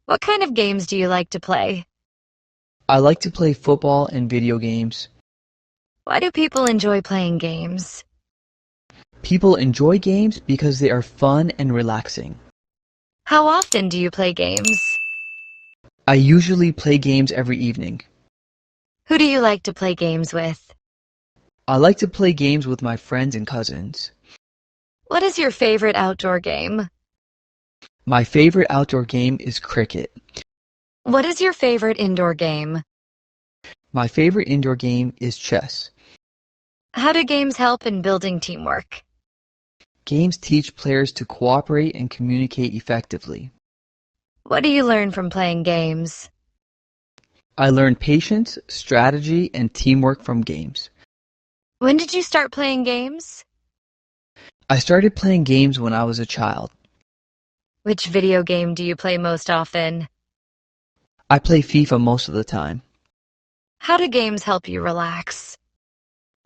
What kind of games do you like to play? I like to play football and video games. Why do people enjoy playing games? People enjoy games because they are fun and relaxing. How often do you play games? I usually play games every evening. Who do you like to play games with? I like to play games with my friends and cousins. What is your favorite outdoor game? My favorite outdoor game is cricket. What is your favorite indoor game? My favorite indoor game is chess. How do games help in building teamwork? Games teach players to cooperate and communicate effectively. What do you learn from playing games? I learn patience, strategy, and teamwork from games. When did you start playing games? I started playing games when I was a child. Which video game do you play most often? I play FIFA most of the time. How do games help you relax?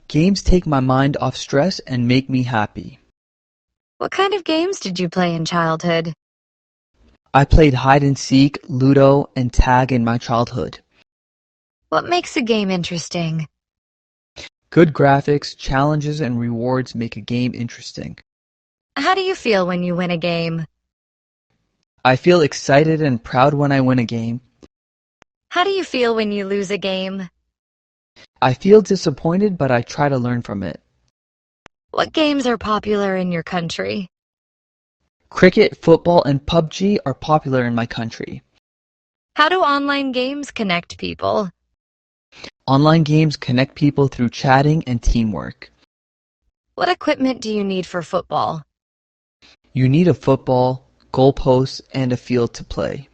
Games take my mind off stress and make me happy. What kind of games did you play in childhood? I played hide and seek, Ludo, and tag in my childhood. What makes a game interesting? Good graphics, challenges, and rewards make a game interesting. How do you feel when you win a game? I feel excited and proud when I win a game. How do you feel when you lose a game? I feel disappointed, but I try to learn from it. What games are popular in your country? Cricket, football, and PUBG are popular in my country. How do online games connect people? Online games connect people through chatting and teamwork. What equipment do you need for football? You need a football, goalposts, and a field to play.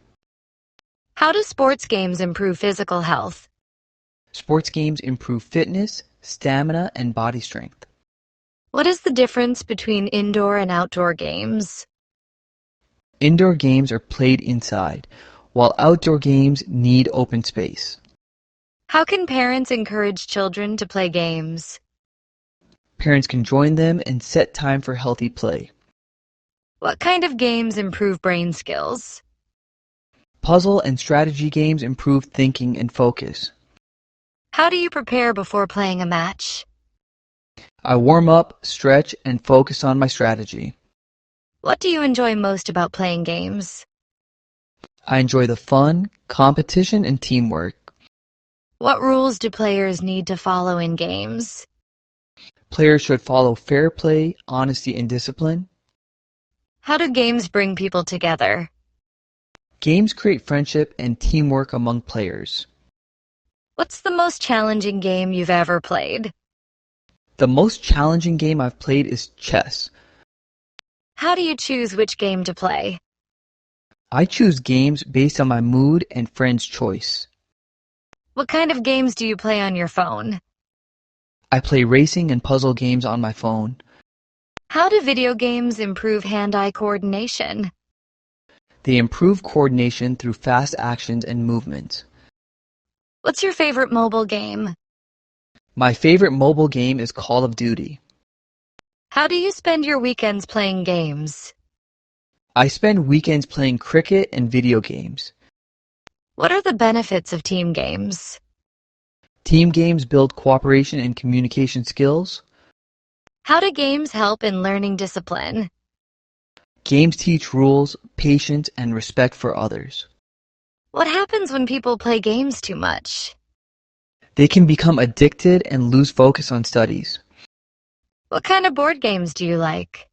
How do sports games improve physical health? Sports games improve fitness, stamina, and body strength. What is the difference between indoor and outdoor games? Indoor games are played inside, while outdoor games need open space. How can parents encourage children to play games? Parents can join them and set time for healthy play. What kind of games improve brain skills? Puzzle and strategy games improve thinking and focus. How do you prepare before playing a match? I warm up, stretch, and focus on my strategy. What do you enjoy most about playing games? I enjoy the fun, competition, and teamwork. What rules do players need to follow in games? Players should follow fair play, honesty, and discipline. How do games bring people together? Games create friendship and teamwork among players. What's the most challenging game you've ever played? The most challenging game I've played is chess. How do you choose which game to play? I choose games based on my mood and friends' choice. What kind of games do you play on your phone? I play racing and puzzle games on my phone. How do video games improve hand-eye coordination? They improve coordination through fast actions and movements. What's your favorite mobile game? My favorite mobile game is Call of Duty. How do you spend your weekends playing games? I spend weekends playing cricket and video games. What are the benefits of team games? Team games build cooperation and communication skills. How do games help in learning discipline? Games teach rules, patience, and respect for others. What happens when people play games too much? They can become addicted and lose focus on studies. What kind of board games do you like?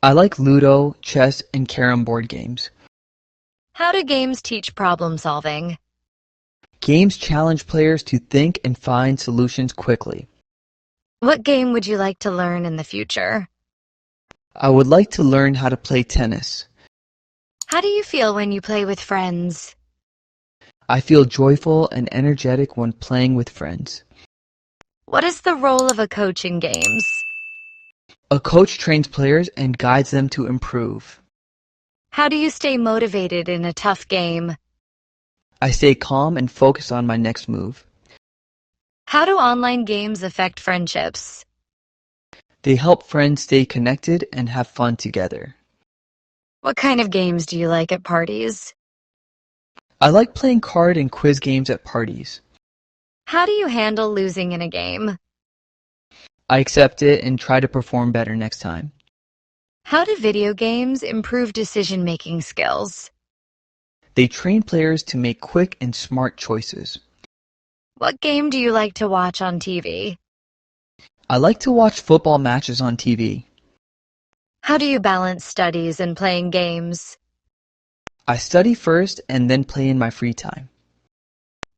I like Ludo, chess, and carom board games. How do games teach problem solving? Games challenge players to think and find solutions quickly. What game would you like to learn in the future? I would like to learn how to play tennis. How do you feel when you play with friends? I feel joyful and energetic when playing with friends. What is the role of a coach in games? A coach trains players and guides them to improve. How do you stay motivated in a tough game? I stay calm and focus on my next move. How do online games affect friendships? They help friends stay connected and have fun together. What kind of games do you like at parties? I like playing card and quiz games at parties. How do you handle losing in a game? I accept it and try to perform better next time. How do video games improve decision-making skills? They train players to make quick and smart choices. What game do you like to watch on TV? I like to watch football matches on TV. How do you balance studies and playing games? I study first and then play in my free time.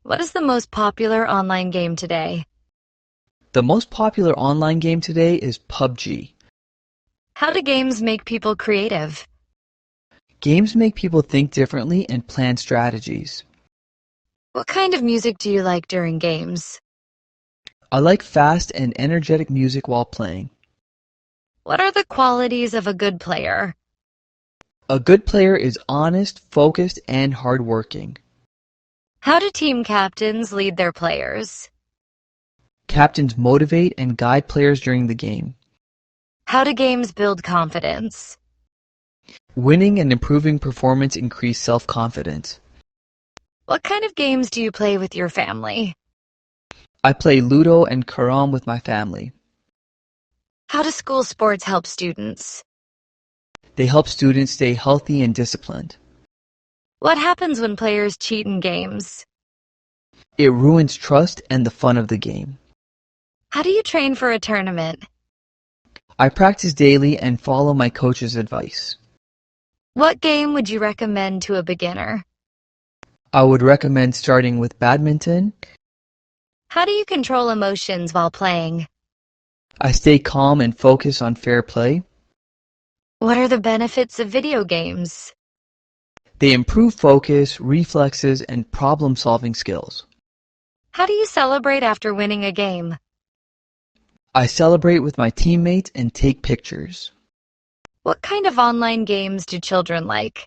What is the most popular online game today? The most popular online game today is PUBG. How do games make people creative? Games make people think differently and plan strategies. What kind of music do you like during games? I like fast and energetic music while playing. What are the qualities of a good player? A good player is honest, focused, and hardworking. How do team captains lead their players? Captains motivate and guide players during the game. How do games build confidence? Winning and improving performance increase self-confidence. What kind of games do you play with your family? I play Ludo and Carom with my family. How do school sports help students? They help students stay healthy and disciplined. What happens when players cheat in games? It ruins trust and the fun of the game. How do you train for a tournament? I practice daily and follow my coach's advice. What game would you recommend to a beginner? I would recommend starting with badminton. How do you control emotions while playing? I stay calm and focus on fair play. What are the benefits of video games? They improve focus, reflexes, and problem-solving skills. How do you celebrate after winning a game? I celebrate with my teammates and take pictures. What kind of online games do children like?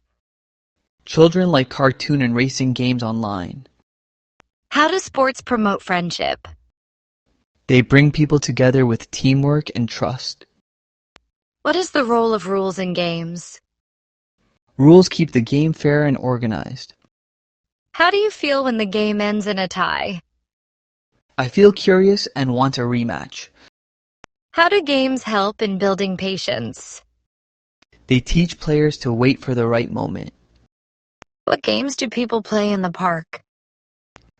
Children like cartoon and racing games online. How do sports promote friendship? They bring people together with teamwork and trust. What is the role of rules in games? Rules keep the game fair and organized. How do you feel when the game ends in a tie? I feel curious and want a rematch. How do games help in building patience? They teach players to wait for the right moment. What games do people play in the park?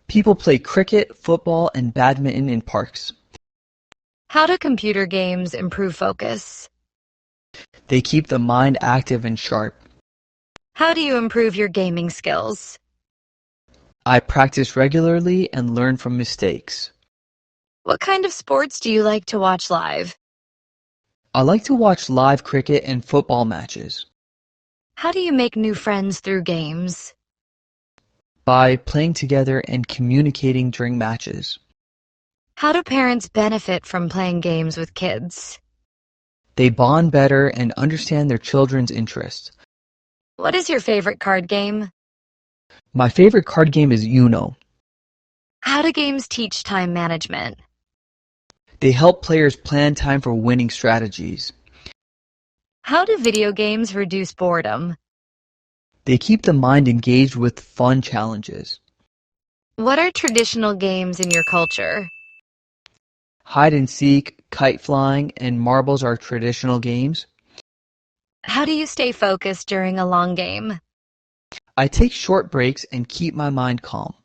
People play cricket, football, and badminton in parks. How do computer games improve focus? They keep the mind active and sharp. How do you improve your gaming skills? I practice regularly and learn from mistakes. What kind of sports do you like to watch live? I like to watch live cricket and football matches. How do you make new friends through games? By playing together and communicating during matches. How do parents benefit from playing games with kids? They bond better and understand their children's interests. What is your favorite card game? My favorite card game is Uno. How do games teach time management? They help players plan time for winning strategies. How do video games reduce boredom? They keep the mind engaged with fun challenges. What are traditional games in your culture? Hide and seek, kite flying, and marbles are traditional games. How do you stay focused during a long game? I take short breaks and keep my mind calm.